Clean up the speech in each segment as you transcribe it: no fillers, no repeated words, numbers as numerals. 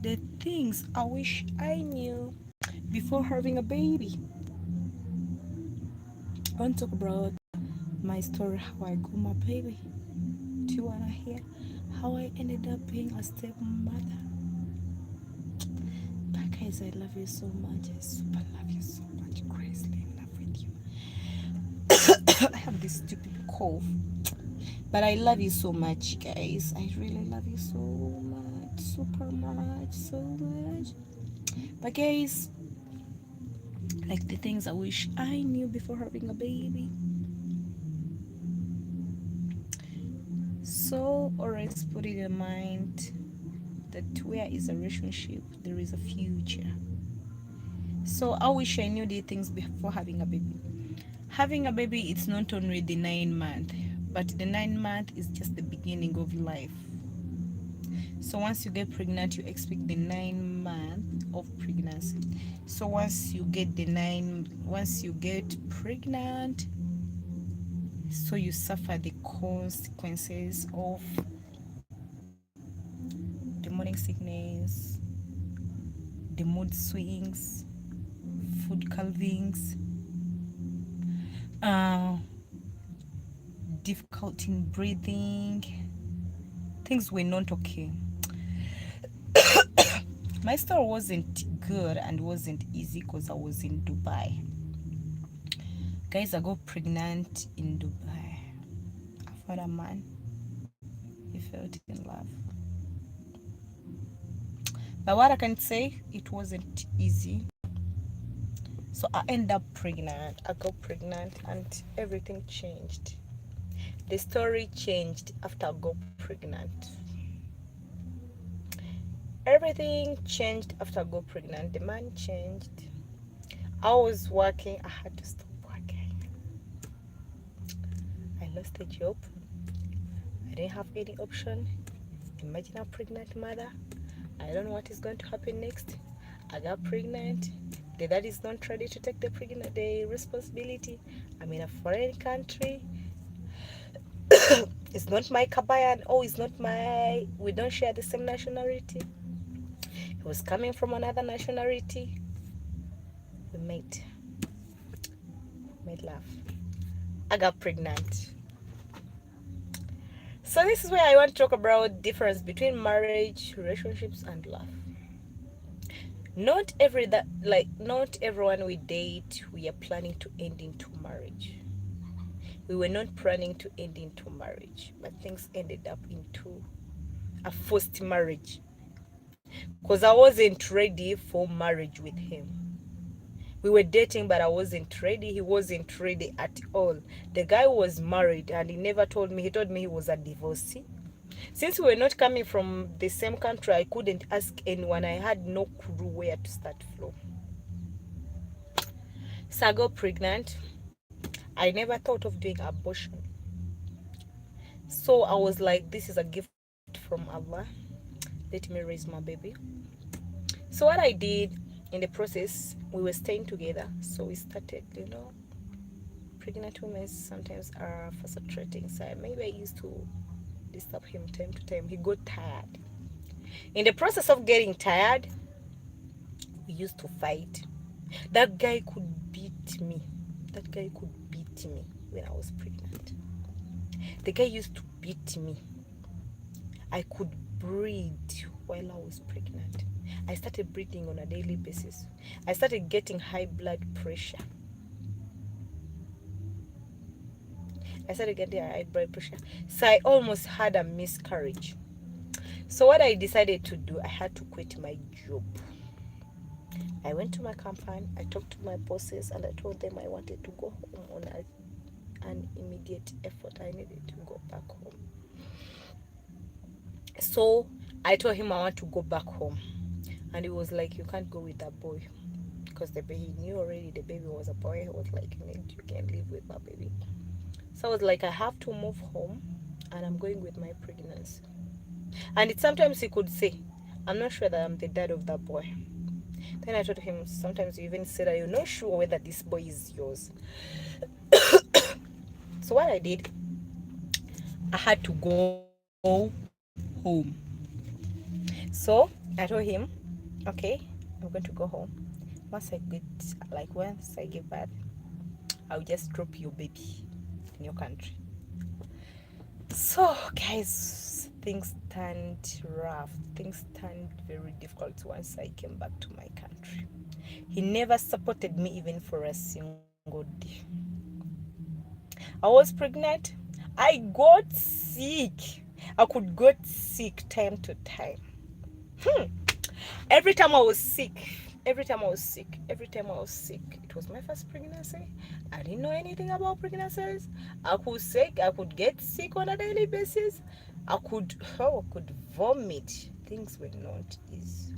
the things I wish I knew before having a baby. I want to talk about my story, how I got my baby. Do you wanna hear how I ended up being a stepmother? But guys, I love you so much. I super love you so much. Crazily in love with you. I have this stupid cough. But I love you so much, guys. I really love you so much. Super much. So much. But guys, like the things I wish I knew before having a baby. So always put in your mind that where is a relationship, there is a future. So I wish I knew the things before having a baby. Having a baby, it's not only the 9 month, but the 9 month is just the beginning of life. So once you get pregnant, you expect the 9 month of pregnancy. So once you get pregnant, so you suffer the consequences of the morning sickness, the mood swings, food cravings, uh, difficulty in breathing. Things were not okay. My story wasn't good and wasn't easy because I was in Dubai. Guys, I got pregnant in Dubai. I found a man. He felt in love. But what I can say, it wasn't easy. So I ended up pregnant. I got pregnant and everything changed. The story changed after I got pregnant. Everything changed after I got pregnant. The man changed. I was working. I had to stop working. I lost a job. I didn't have any option. Imagine a pregnant mother. I don't know what is going to happen next. I got pregnant. The dad is not ready to take the responsibility. I'm in a foreign country. It's not my Kabayan. Oh, it's not my. We don't share the same nationality. He was coming from another nationality. We made love. I got pregnant. So this is where I want to talk about difference between marriage, relationships, and love. Not everyone we date we are planning to end into marriage. We were not planning to end into marriage, but things ended up into a forced marriage. Because I wasn't ready for marriage with him. We were dating, but I wasn't ready. He wasn't ready at all. The guy was married and he never told me. He told me he was a divorcee. Since we were not coming from the same country, I couldn't ask anyone. I had no clue where to start from. So I got pregnant. I never thought of doing abortion. So I was like, this is a gift from Allah. Let me raise my baby. So what I did in the process, we were staying together. So we started, pregnant women sometimes are frustrating. So maybe I used to disturb him time to time. He got tired. In the process of getting tired, we used to fight. That guy could beat me. That guy could beat me when I was pregnant. The guy used to beat me. I could breathe while I was pregnant. I started breathing on a daily basis. I started getting high blood pressure. So I almost had a miscarriage. So what I decided to do, I had to quit my job. I went to my company, I talked to my bosses, and I told them I wanted to go home on an immediate effort. I needed to go back home. So I told him I want to go back home. And he was like, you can't go with that boy. Because he knew already the baby was a boy. He was like, you can't live with my baby. So I was like, I have to move home and I'm going with my pregnancy. And sometimes he could say, I'm not sure that I'm the dad of that boy. Then I told him, sometimes you even say that you're not sure whether this boy is yours. So what I did, I had to go home. So I went home. So I told him, okay, I'm going to go home. Once I give birth, I'll just drop your baby in your country. So guys, things turned rough. Things turned very difficult once I came back to my country. He never supported me even for a single day. I was pregnant. I got sick. I could get sick time to time. Every time I was sick, it was my first pregnancy. I didn't know anything about pregnancies. I could get sick on a daily basis. I could vomit. Things were not easy.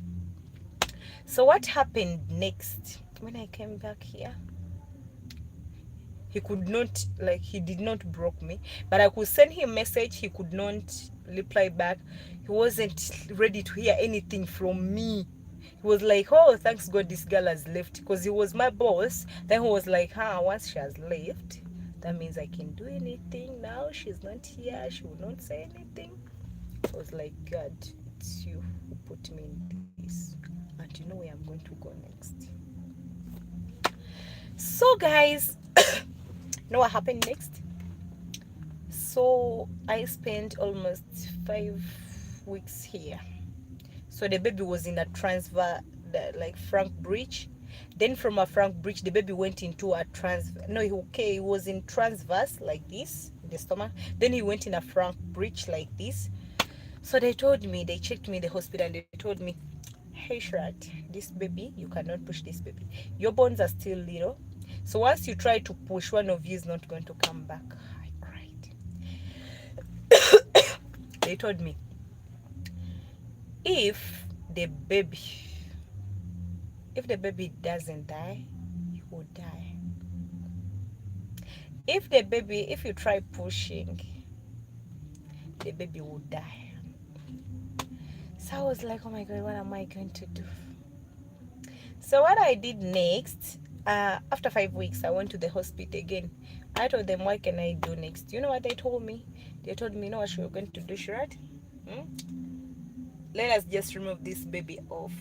So what happened next? When I came back here, he did not block me, but I could send him a message. He could not reply back. He wasn't ready to hear anything from me. He was like, oh, thanks God this girl has left, because he was my boss. Then he was like, once she has left, that means I can do anything. Now she's not here, she will not say anything. I was like, God, it's you who put me in this, and you know where I'm going to go next. So guys, you know what happened next? So I spent almost 5 weeks here. So the baby was in a transfer, like Frank Bridge. Then from a Frank Bridge, the baby went into a transfer. No, he was in transverse like this, in the stomach. Then he went in a Frank Bridge like this. So they checked me in the hospital, and they told me, hey Shrat, this baby, you cannot push this baby. Your bones are still little. So once you try to push, one of you is not going to come back. I cried. They told me, if the baby doesn't die, he will die. If you try pushing, the baby will die. So I was like, oh my God, what am I going to do? So what I did next, after 5 weeks, I went to the hospital again. I told them, what can I do next? You know what they told me? They told me, you know what we're going to do, Shrat? Let us just remove this baby off.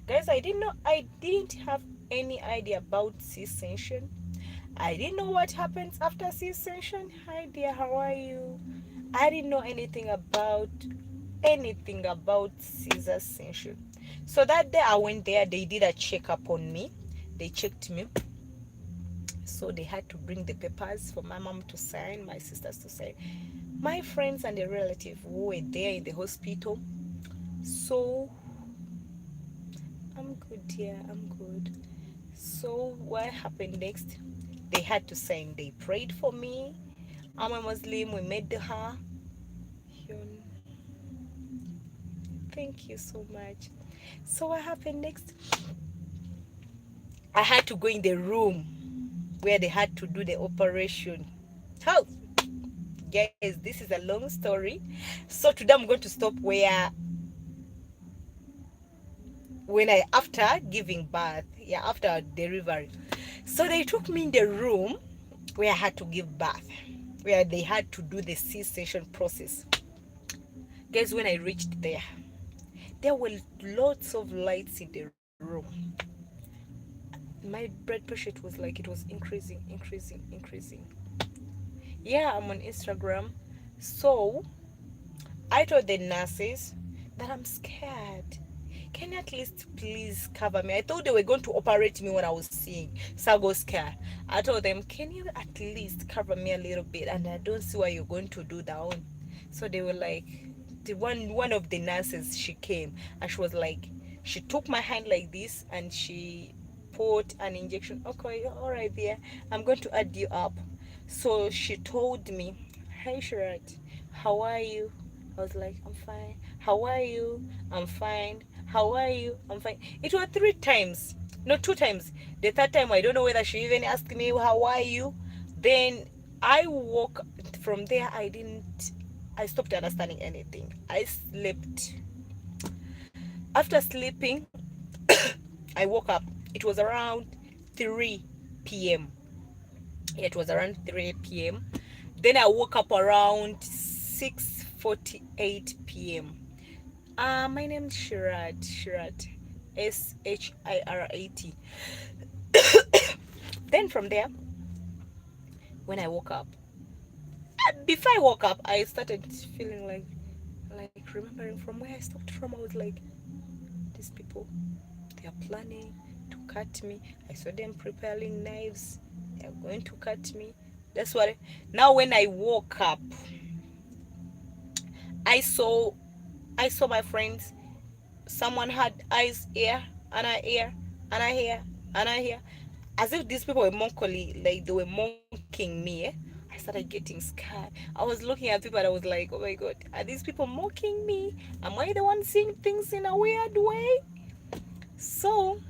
Guys, I didn't have any idea about C-section. I didn't know what happens after C-section. Hi dear, how are you? I didn't know anything about Caesar section. So that day I went there, they did a checkup on me. They checked me. So they had to bring the papers for my mom to sign, my sisters to sign, my friends and the relative who were there in the hospital. So I'm good, dear, I'm good. So what happened next? They had to sign. They prayed for me. I'm a Muslim. We made the dua. Thank you so much. So what happened next? I had to go in the room where they had to do the operation. How? Guys, this is a long story. So today I'm going to stop after giving birth, after delivery. So they took me in the room where I had to give birth, where they had to do the C-section process. Guys, when I reached there were lots of lights in the room. My blood pressure it was increasing. Yeah, I'm on Instagram. So I told the nurses that I'm scared. Can you at least please cover me? I thought they were going to operate me when I was seeing, so I got scared. I told them, can you at least cover me a little bit? And I don't see what you're going to do that one. So they were like, one of the nurses, she came and she was like, she took my hand like this and she put an injection. Okay, all right, there, I'm going to add you up. So she told me, hey Shrat, how are you? I was like, I'm fine. How are you? I'm fine. How are you? I'm fine. It was 3 times, no, 2 times. The third time, I don't know whether she even asked me, how are you? Then I woke from there. I stopped understanding anything. I slept. After sleeping, I woke up. It was around 3 p.m. Yeah, it was around 3 p.m. Then I woke up around 6 6:48 p.m. My name is Shirat. Shirat. Then from there, when I woke up, before I woke up, I started feeling like remembering from where I stopped from. I was like, these people, they are planning to cut me. I saw them preparing knives. They are going to cut me. That's what. Now when I woke up, I saw my friends. Someone had eyes here and I here and I here and I here, as if these people were mocking, like they were mocking me. I started getting scared. I was looking at people and I was like, oh my god, are these people mocking me? Am I the one seeing things in a weird way? So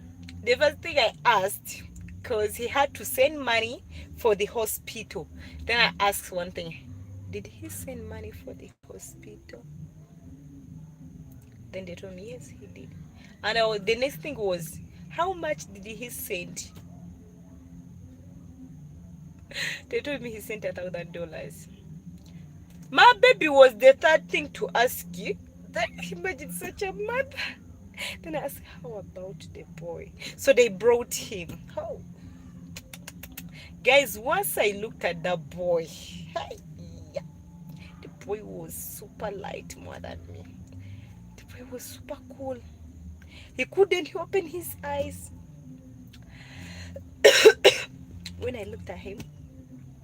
the first thing I asked, because he had to send money for the hospital, then I asked one thing, did he send money for the hospital? Then they told me yes, he did. And the next thing was, how much did he send? They told me he sent $1,000. My baby was the third thing to ask you. Then imagine such a mother. Then I asked, how about the boy? So they brought him. Oh, guys, once I looked at the boy, yeah, the boy was super light more than me. The boy was super cool. He couldn't open his eyes. When I looked at him,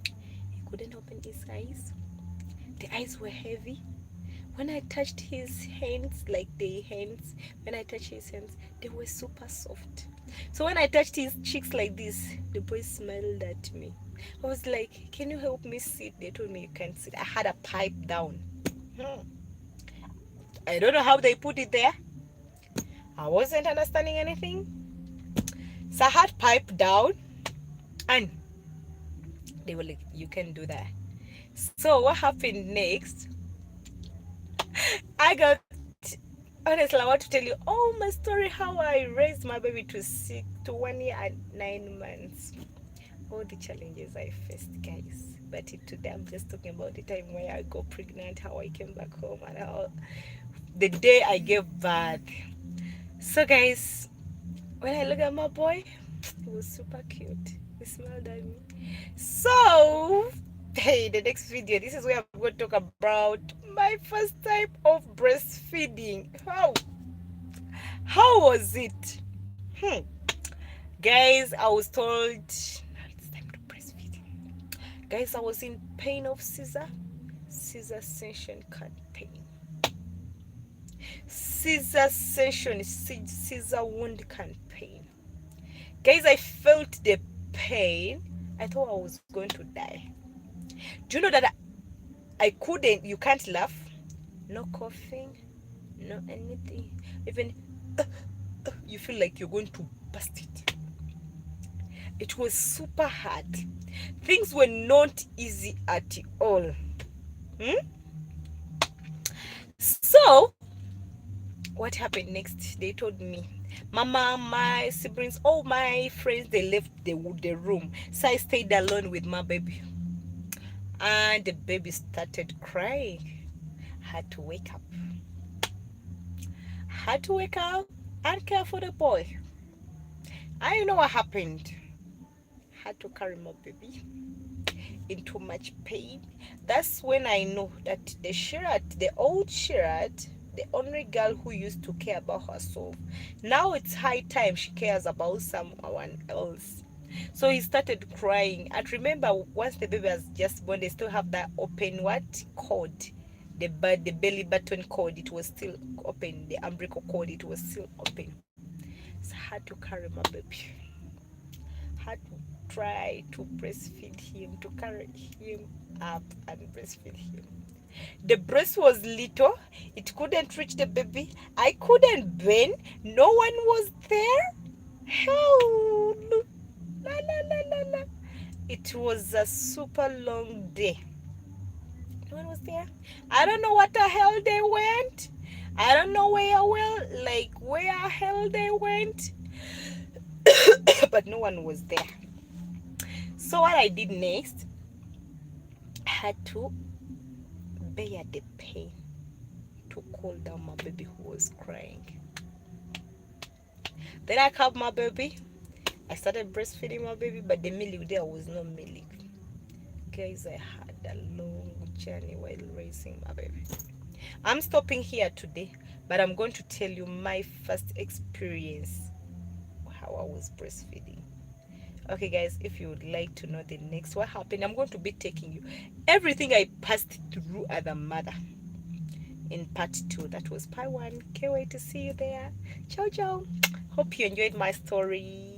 he couldn't open his eyes. The eyes were heavy. When I touched his hands, when I touched his hands, they were super soft. So when I touched his cheeks like this, the boy smiled at me. I was like, can you help me sit? They told me you can't sit. I had a pipe down. I don't know how they put it there. I wasn't understanding anything. So I had pipe down and they were like, you can do that. So what happened next? I got, honestly, I want to tell you all my story, how I raised my baby to 1 year and 9 months. All the challenges I faced, guys. But today I'm just talking about the time where I got pregnant, how I came back home, and how the day I gave birth. So guys, when I look at my boy, he was super cute. He smiled at me. So hey, the next video, this is where I'm going to talk about my first time of breastfeeding. How was it? Guys, I was told it's time to breastfeed. Guys, I was in pain of Caesar section pain. Caesar section, Caesar wound pain. Guys, I felt the pain. I thought I was going to die. Do you know that I couldn't, you can't laugh, no coughing, no anything, even you feel like you're going to bust it. It was super hard. Things were not easy at all. So what happened next? They told me, Mama, my siblings, all my friends, they left the room. So I stayed alone with my baby. And the baby started crying. Had to wake up and care for the boy. I know what happened. Had to carry my baby in too much pain. That's when I know that the old Shirat, the only girl who used to care about herself, now it's high time she cares about someone else. So he started crying. And remember, once the baby was just born, they still have that open cord, the belly button cord. It was still open. The umbilical cord, it was still open. So I had to carry my baby. Had to try to breastfeed him, to carry him up and breastfeed him. The breast was little. It couldn't reach the baby. I couldn't bend. No one was there. Hell. La, la, la, la, la. It was a super long day. No one was there. I don't know what the hell they went. I don't know where hell they went. But no one was there. So what I did next, I had to bear the pain. hay to cool down my baby who was crying. Then I cupped my baby. I started breastfeeding my baby, but the milk, there was no milk. Guys, I had a long journey while raising my baby. I'm stopping here today, but I'm going to tell you my first experience how I was breastfeeding. Okay guys, if you would like to know the next what happened, I'm going to be taking you everything I passed through as a mother in part 2. That was part 1. Can't wait to see you there. Ciao ciao. Hope you enjoyed my story.